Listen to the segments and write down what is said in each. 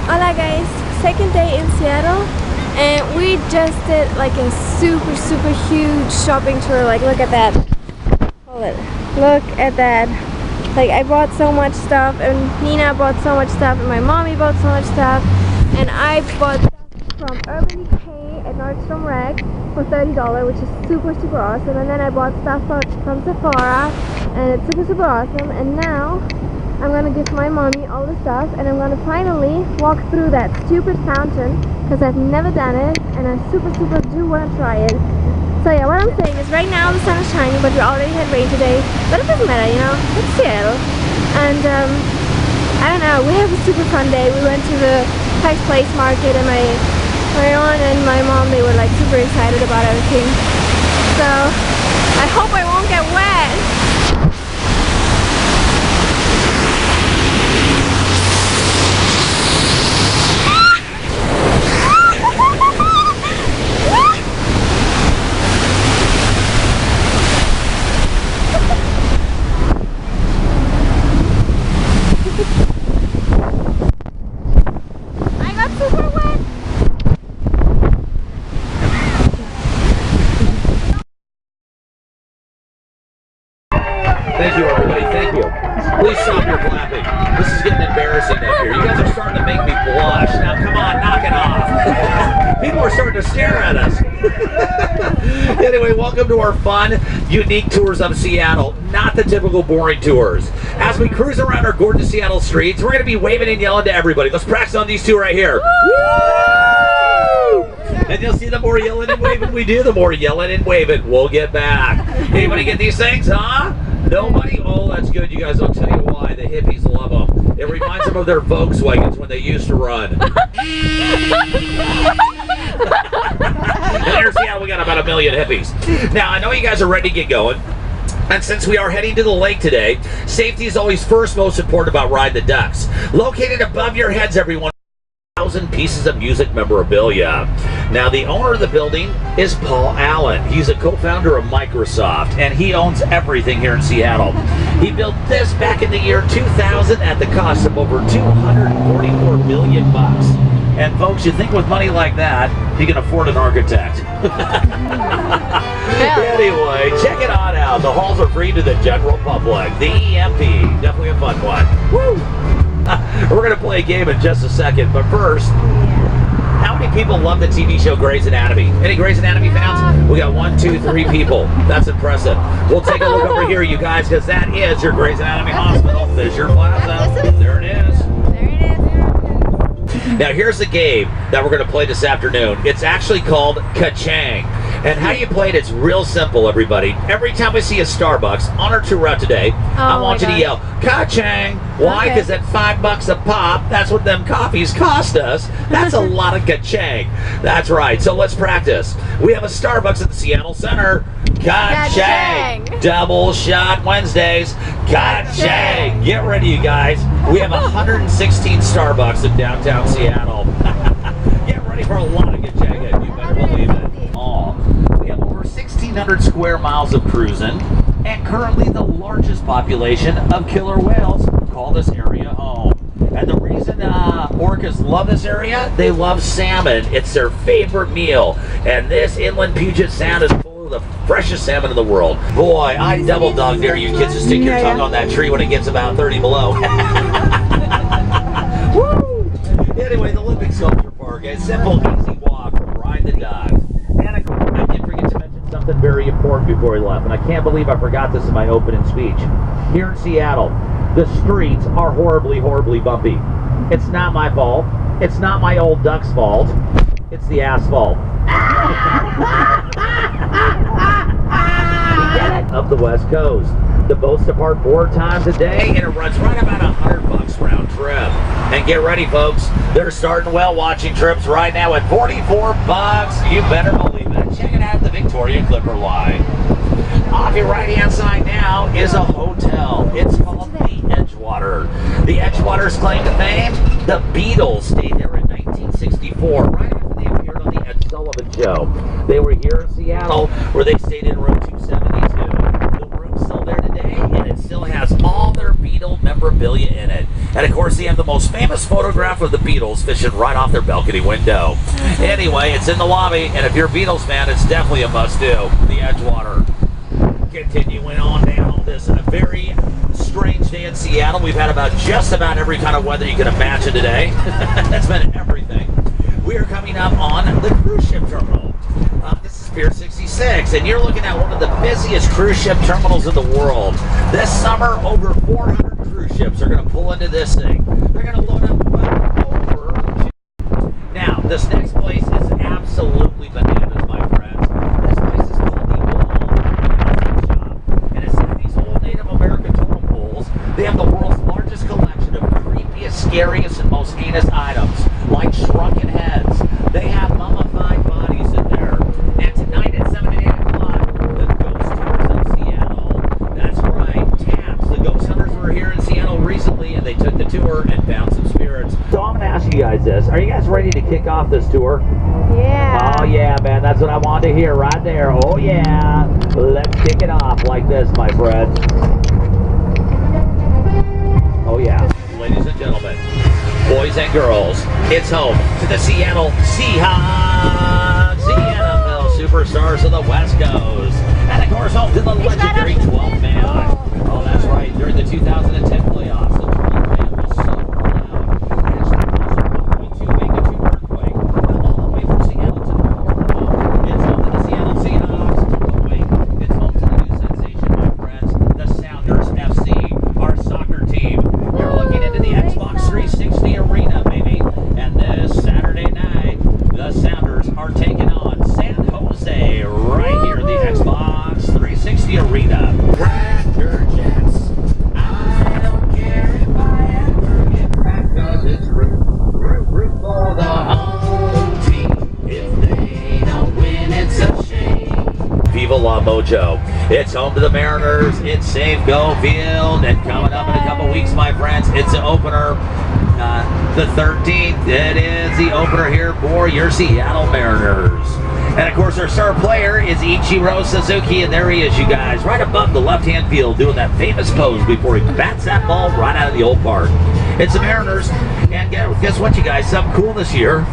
Hola guys, second day in Seattle, and we just did like a super huge shopping tour. Like, look at that. Hold it. Look at that. Like, I bought so much stuff, and Nina bought so much stuff, and my mommy bought so much stuff, and I bought stuff from Urban Decay at Nordstrom Rack for $30, which is super awesome. And then I bought stuff from Sephora, and it's super awesome. And now I'm gonna give my mommy all the stuff, and I'm gonna finally walk through that stupid fountain because I've never done it, and I super do want to try it. So yeah, what I'm saying is right now the sun is shining, but we already had rain today, but it doesn't matter, you know, it's Seattle. And I don't know, we have a super fun day. We went to the Pike's Place market, and my aunt and my mom, they were like super excited about everything. So I hope I won't get wet. Thank you, everybody. Thank you. Please stop your clapping. This is getting embarrassing up here. You guys are starting to make me blush. Now, come on, knock it off. People are starting to stare at us. Anyway, welcome to our fun, unique tours of Seattle. Not the typical boring tours. As we cruise around our gorgeous Seattle streets, we're going to be waving and yelling to everybody. Let's practice on these two right here. Woo! And you'll see the more yelling and waving we do, the more yelling and waving we'll get back. Anybody get these things, huh? Nobody? Oh, that's good. You guys, I'll tell you why. The hippies love them. It reminds them of their Volkswagens when they used to run. And there's Seattle, we got about 1 million hippies. Now, I know you guys are ready to get going. And since we are heading to the lake today, safety is always first most important about riding the ducks. Located above your heads, everyone. 1,000 pieces of music memorabilia. Now, the owner of the building is Paul Allen. He's a co-founder of Microsoft, and he owns everything here in Seattle. He built this back in the year 2000 at the cost of over $244 million. And folks, you think with money like that, he can afford an architect. Anyway, check it on out. The halls are free to the general public. The EMP, definitely a fun one. Woo! We're going to play a game in just a second, but first, how many people love the TV show Grey's Anatomy? Any Grey's Anatomy fans? We got 1, 2, 3 people. That's impressive. We'll take a look over here, you guys, because that is your Grey's Anatomy Hospital. There's your plaza. There it is. Now, here's the game that we're going to play this afternoon. It's actually called Ka-Chang. And how you play it, it's real simple, everybody. Every time we see a Starbucks on our tour route today, I want you to yell, Ka-Chang. Why? Because at $5 a pop, that's what them coffees cost us. That's a lot of Ka-Chang. That's right. So let's practice. We have a Starbucks at the Seattle Center. Ka-Chang. Double shot Wednesdays. Ka-Chang. Get ready, you guys. We have 116 Starbucks in downtown Seattle. Get ready for a lot of Ka-Chang. You better believe it. We have over 1,600 square miles of cruising, and currently the largest population of killer whales call this area home. And the reason orcas love this area, they love salmon. It's their favorite meal. And this inland Puget Sound is full of the freshest salmon in the world. Boy, I double dog dare you kids to stick your tongue on that tree when it gets about 30 below. Woo! Anyway, the Olympic Sculpture Park, a simple, easy walk from Ride the Duck. And I did forget to mention something very important before we left, and I can't believe I forgot this in my opening speech. Here in Seattle, the streets are horribly bumpy. It's not my fault. It's not my old duck's fault. It's the asphalt. Of the West Coast. The boats depart 4 times a day, and it runs right about $100 round trip. And get ready, folks. They're starting whale watching trips right now at $44. You better believe it. Check it out at the Victoria Clipper line. Off your right-hand side now is a hotel. It's called the Edgewater. The Edgewater's claim to fame? The Beatles stayed there in 1964, right after they appeared on the Ed Sullivan Show. They were here in Seattle, where they stayed in room 272. The room's still there today, and it still has all their Beatle memorabilia in it. And of course, they have the most famous photograph of the Beatles fishing right off their balcony window. Anyway, it's in the lobby, and if you're a Beatles fan, it's definitely a must-do. The Edgewater. Continuing on down this very strange day in Seattle. We've had just about every kind of weather you can imagine today. That's been everything. We are coming up on the cruise ship terminal. This is Pier 66, and you're looking at one of the busiest cruise ship terminals in the world. This summer, over 400 cruise ships are going to pull into this thing. They're going to load up over. Now, this next place is absolutely bananas, my friends. This place is called the Old Shop, and it's in these old Native American totem poles. They have the world's largest collection of creepiest, scariest, and most heinous items, like shrunken heads. They have mummified bodies in there. And tonight at 7 to 8 o'clock, the Ghost Tours of Seattle. That's right, TAPS. The ghost hunters were here in Seattle recently, and they took the tour and found some spirits. So I'm going to ask you guys this. Are you guys ready to kick off this tour? Yeah. Oh, yeah, man. That's what I wanted to hear right there. Oh, yeah. Let's kick it off like this, my friends. Oh, yeah. Ladies and gentlemen, boys and girls, it's home to the Seattle Seahawks, the NFL superstars of the West Coast. And of course, home to the legendary 12th man. Oh, that's right. During the 2010 playoffs, the 12th man was so loud. It actually caused a 1.2 magnitude earthquake. Come all the way from Seattle to the North. It's home to the Seattle Seahawks. Oh, wait. It's home to the new sensation, my friends, the Sounders FC, our soccer team. You're looking into the Xbox 360 arena, baby. And this Saturday night, the Sounders are taking on San Jose right here in the Xbox 360 arena. Cracker Jacks. I don't care if I ever get cracked, 'cause it's root for the home team. If they don't win, it's a shame. Viva La Mojo. It's home to the Mariners. It's Safeco Field. And coming up in a couple weeks, my friends, it's an opener. The 13th, it is the opener here for your Seattle Mariners. And of course, our star player is Ichiro Suzuki, and there he is, you guys, right above the left-hand field, doing that famous pose before he bats that ball right out of the old park. It's the Mariners, and guess what, you guys? Something cool this year.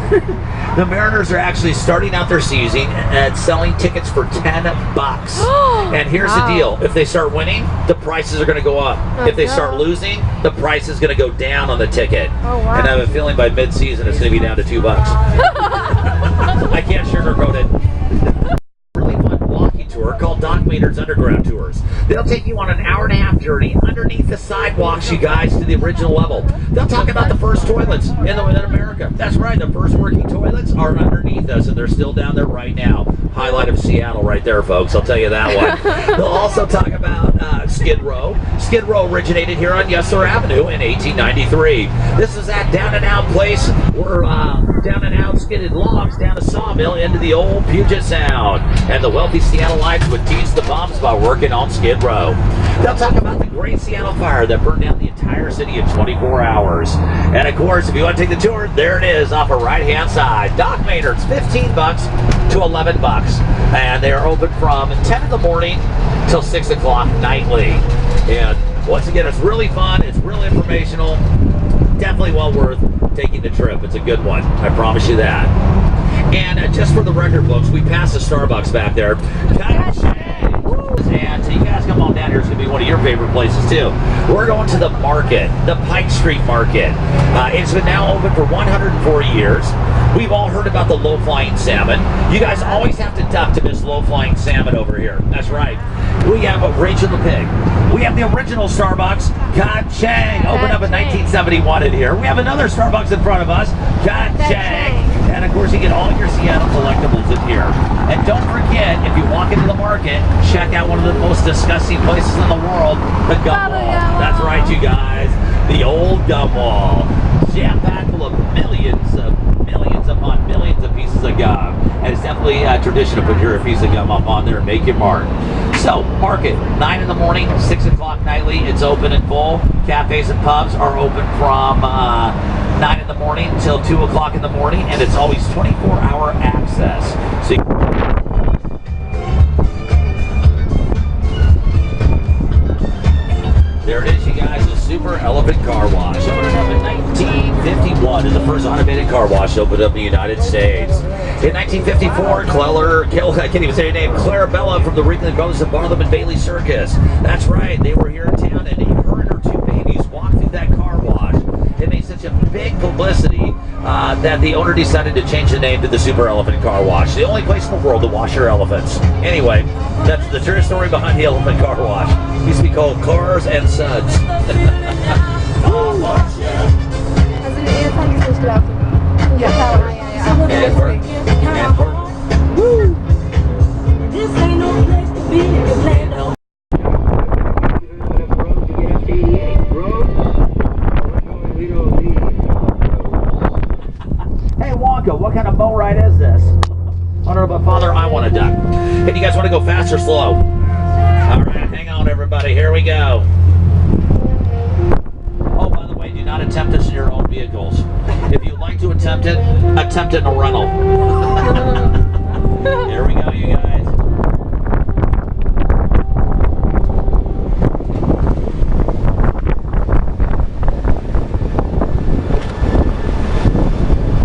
The Mariners are actually starting out their season at selling tickets for $10. And here's the deal: if they start winning, the prices are going to go up. If they start losing, the price is going to go down on the ticket. And I have a feeling by mid-season it's going to be down to $2. I can't sugarcoat it. Really fun walking tour called Doc Maynard's Underground Tours. They'll take you on an hour-and-a-half journey underneath the sidewalks, you guys, to the original level. They'll talk about the first toilets in America. That's right, the first working toilets are underneath us, and they're still down there right now. Highlight of Seattle right there, folks. I'll tell you that one. They'll also talk about Skid Row. Skid Row originated here on Yesler Avenue in 1893. This is that down-and-out place where down-and-out skidded logs down a sawmill into the old Puget Sound. And the wealthy Seattleites would tease the bums by working on Skid Row. They'll talk about the Great Seattle Fire that burned down the entire city in 24 hours. And of course, if you want to take the tour, there it is off the right-hand side. Doc Maynard's, $15 to $11. And they are open from 10 in the morning till 6 o'clock nightly. And once again, it's really fun. It's really informational. Definitely well worth taking the trip. It's a good one. I promise you that. And just for the record, folks, we passed the Starbucks back there. And you guys come on down here. It's going to be one of your favorite places, too. We're going to the market, the Pike Street Market. It's been now open for 140 years. We've all heard about the low-flying salmon. You guys always have to duck to this low-flying salmon over here. That's right. We have Rachel the Pig. We have the original Starbucks, Ka-Chang, opened up in 1971 in here. We have another Starbucks in front of us, Ka-Chang. And of course, you get all your Seattle collectibles in here. And don't forget, if you walk into the market, check out one of the most disgusting places in the world, the gum wall. That's right, you guys. The old gum wall. Jam-packed full of millions upon millions of pieces of gum. And it's definitely a tradition to put your piece of gum up on there and make your mark. So, market, 9 in the morning, 6 o'clock nightly. It's open and full. Cafes and pubs are open from 9 in the morning till 2 o'clock in the morning, and it's always 24-hour access. So there it is, you guys, the Super Elephant Car Wash. is the first automated car wash opened up in the United States. In 1954, I can't even say her name, Clarabella from the Ringling Brothers of Barnum and Bailey Circus. That's right, they were here in town, and her and her two babies walked through that car wash. It made such a big publicity that the owner decided to change the name to the Super Elephant Car Wash. The only place in the world to wash your elephants. Anyway, that's the true story behind the Elephant Car Wash. It used to be called Cars and Suds. This ain't no place to be. Hey Wonka, what kind of boat ride is this? I don't know, but Father, I want a duck. Hey, do you guys want to go fast or slow? All right, hang on, everybody. Here we go. Oh, by the way, do not attempt this in your own vehicles. If you'd like to attempt it in a rental. Here we go, you guys.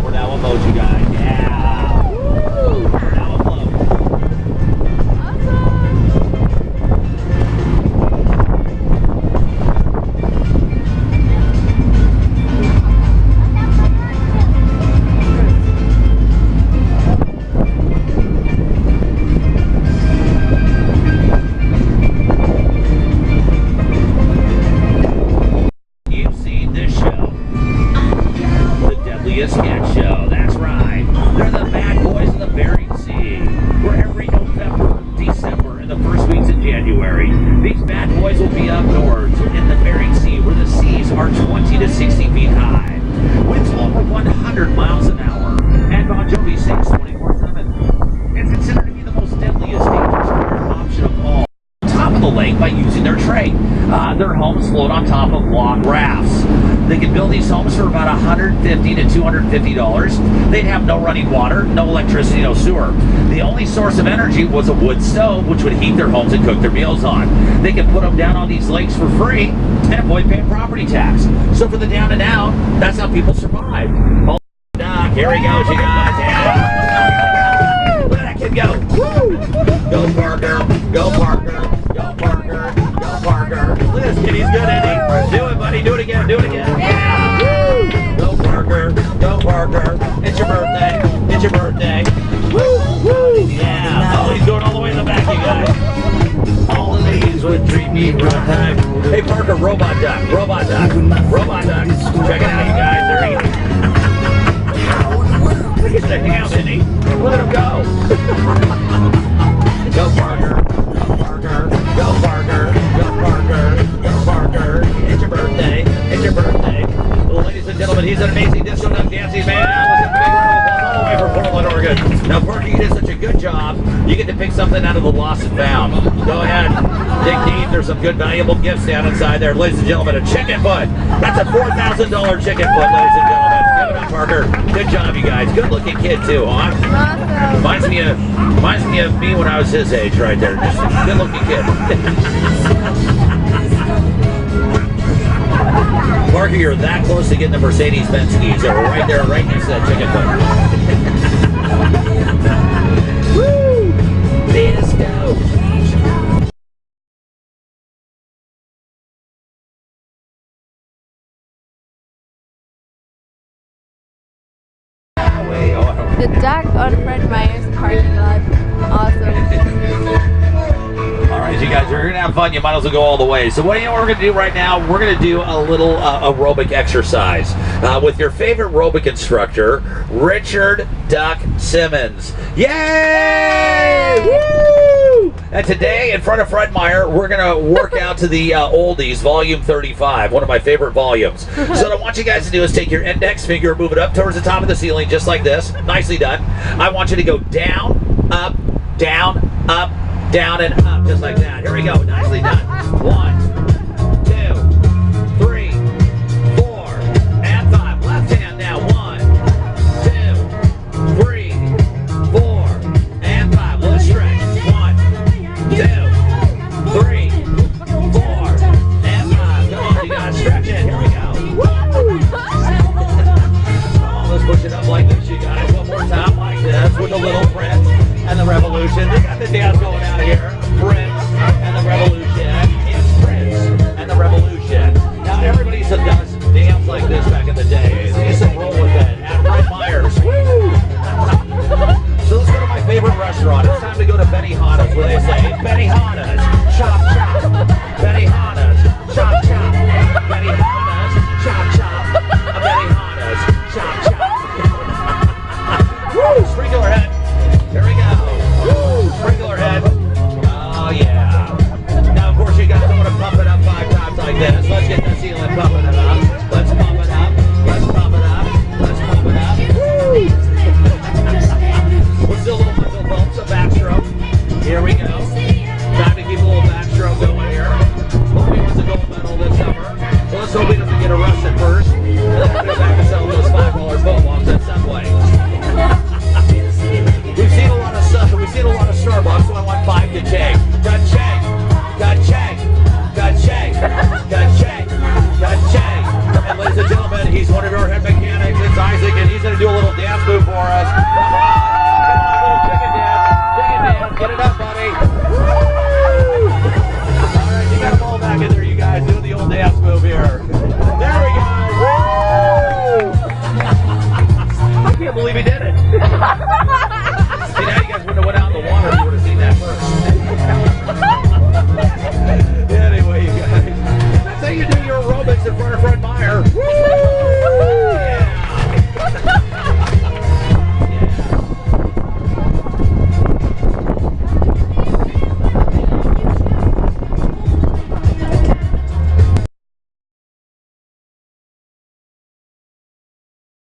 We're now afloat, you guys. Yeah. Woo! We're now afloat. You've seen this show. The Deadliest Cat Show. That's right. They're the bad boys of the Bering Sea. Where every November, December, and the first weeks of January, these bad boys will be up north in the Bering Sea, where the seas are 20 to 60 feet high. Winds blow over 100 miles an hour. And Bon Jovi sings 24/7. It's considered to be the most deadliest, dangerous career option of all. Top of the lake by using their trade. Their homes float on top of log rafts. They can build these homes for about $150 to $250. They'd have no running water, no electricity, no sewer. The only source of energy was a wood stove, which would heat their homes and cook their meals on. They could put them down on these lakes for free and avoid paying property tax. So for the down and out, that's how people survived. Oh, Doc, here he goes, you guys. Yeah. Let that kid go. Woo! Go Parker, go Parker, go Parker, go Parker. Look at this kid, he's good, isn't he? Do it, buddy, do it again, do it again. Yeah! Woo! Go Parker, go Parker. It's your birthday, it's your birthday. Woo! Woo! Yeah! Oh, he's going all the way in the back, you guys. All the ladies would treat me right. Hey Parker, robot duck, robot duck, robot duck. Check it out, you guys, there he is. Look at that house, isn't he? Let him go. Go Parker, go Parker, go Parker, go Parker, go Parker. It's your birthday, it's your birthday. Well, ladies and gentlemen, he's an amazing disco duck dancing man. Let's have a big round of applause all the way from Portland, Oregon. Now Parker, you did such a good job. You get to pick something out of the lost and found. Go ahead, dig deep. There's some good valuable gifts down inside there. Ladies and gentlemen, a chicken foot. That's a $4,000 chicken foot, ladies and gentlemen. Give it up, Parker. Good job, you guys. Good looking kid too, huh? Awesome. Reminds me of me when I was his age right there. Just a good looking kid. Parker, you're that close to getting the Mercedes-Benz skis. They were right there, right next to that chicken foot. Woo! Disco. The duck on Fred Meyer's parking lot. Awesome. All right, you guys, you're going to have fun. You might as well go all the way. So what do you know what we're going to do right now? We're going to do a little aerobic exercise with your favorite aerobic instructor, Richard Duck Simmons. Yay! Woo! And today, in front of Fred Meyer, we're going to work out to the Oldies, Volume 35, one of my favorite volumes. So what I want you guys to do is take your index finger, move it up towards the top of the ceiling, just like this. Nicely done. I want you to go down, up, down, and up, just like that. Here we go. Nicely done. 1,